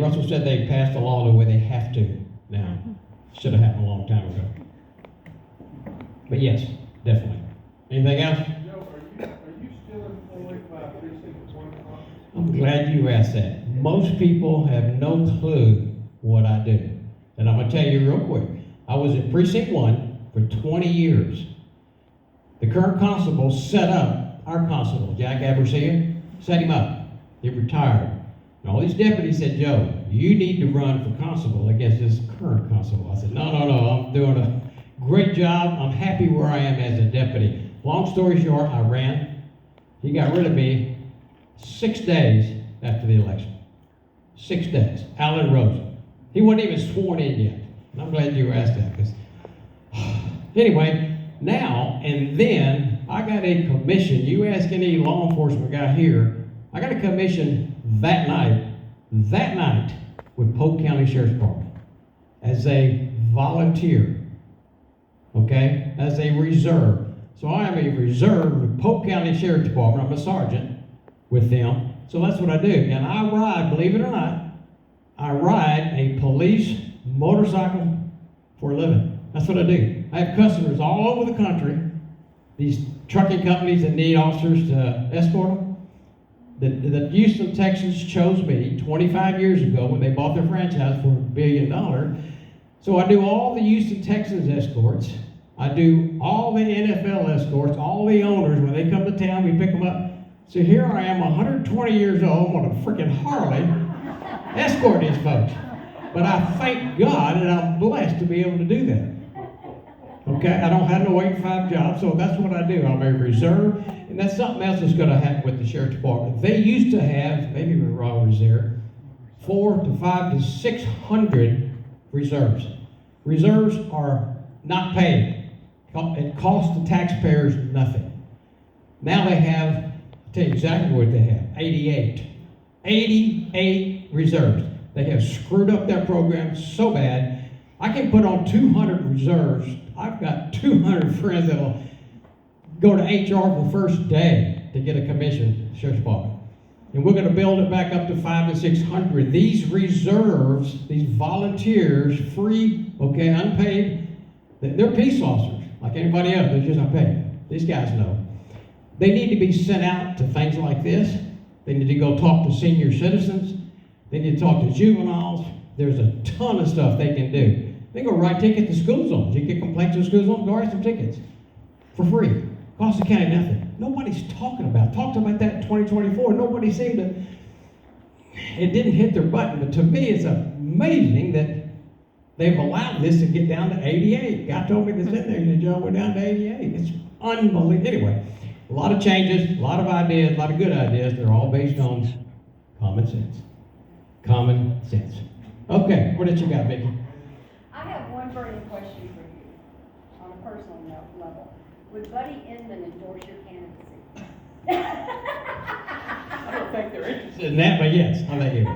Russell said they passed a law the way they have to now. Should have happened a long time ago. But yes, definitely. Anything else? Joe, are you still employed by Precinct 1? I'm glad you asked that. Most people have no clue what I do. And I'm going to tell you real quick. I was at Precinct 1 for 20 years. The current constable set up our constable, Jack Abercia, set him up. He retired. And all these deputies said, Joe, you need to run for constable against this current constable. I said, no, I'm doing a great job. I'm happy where I am as a deputy. Long story short, I ran. He got rid of me 6 days after the election. 6 days. Alan Rosen. He wasn't even sworn in yet. And I'm glad you asked that. Because anyway, now and then, I got a commission. You ask any law enforcement guy here, I got a commission that night with Polk County Sheriff's Department as a volunteer, okay, as a reserve. So I am a reserve with Polk County Sheriff's Department. I'm a sergeant with them. So that's what I do. And I ride, believe it or not, I ride a police motorcycle for a living. That's what I do. I have customers all over the country, these trucking companies that need officers to escort them. The Houston Texans chose me 25 years ago when they bought their franchise for $1 billion. So I do all the Houston Texans escorts. I do all the NFL escorts, all the owners. When they come to town, we pick them up. So here I am, 120 years old, on a freaking Harley, escorting these folks. But I thank God that I'm blessed to be able to do that. Okay, I don't have no 8-to-5 job, so that's what I do. I'm a reserve, and that's something else that's going to happen with the Sheriff's Department. They used to have, maybe when Rob was there, 400 to 500 to 600 reserves. Reserves are not paid. It costs the taxpayers nothing. Now they have, I'll tell you exactly what they have, 88. 88 reserves. They have screwed up their program so bad. I can put on 200 reserves. I've got 200 friends that'll go to HR for the first day to get a commission, Sheriff's Department. And we're going to build it back up to 500 to 600. These reserves, these volunteers, free, okay, unpaid, they're peace officers, like anybody else. They're just not paid. These guys know. They need to be sent out to things like this. They need to go talk to senior citizens. They need to talk to juveniles. There's a ton of stuff they can do. They go write tickets to school zones. You get complaints to school zones, go write some tickets for free. Cost the county nothing. Nobody's talking about that in 2024. Nobody seemed to, it didn't hit their button, but to me it's amazing that they've allowed this to get down to 88. Guy told me this in there, the Joe, we're down to 88. It's unbelievable. Anyway, a lot of changes, a lot of ideas, a lot of good ideas. They're all based on common sense. Common sense. Okay, what did you got, Vicki? I have one burning question for you on a personal level. Would Buddy Inman endorse your candidacy? I don't think they're interested in that, but yes, I'll let you.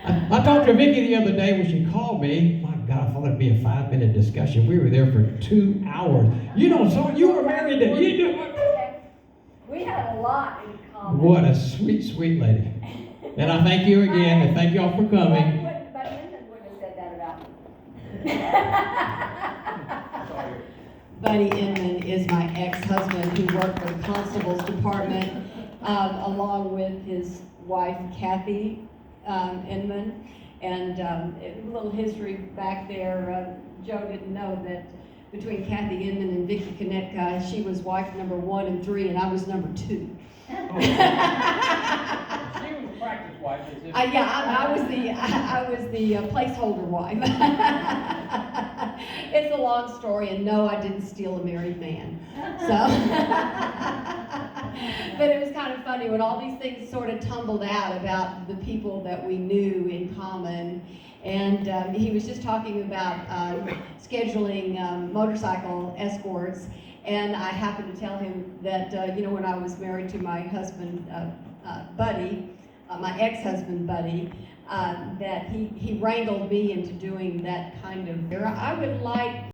I talked to Vicki the other day when she called me. My God, I thought it'd be a 5-minute discussion. We were there for 2 hours. You know, so you were married to you do. We had a lot in common. What a sweet, sweet lady. And I thank you again, and thank you all for coming. Buddy Inman wouldn't have said that about me. Buddy Inman is my ex-husband who worked for the Constable's Department along with his wife, Kathy Inman. And a little history back there, Joe didn't know that between Kathy Inman and Vicki Konetka, she was wife number 1 and 3, and I was number 2. She was a practice wife. I was the placeholder wife. It's a long story, and no, I didn't steal a married man. So, but it was kind of funny when all these things sort of tumbled out about the people that we knew in common. And he was just talking about scheduling motorcycle escorts. And I happened to tell him that, when I was married to my husband, Buddy, my ex-husband, Buddy, that he wrangled me into doing that kind of. I would like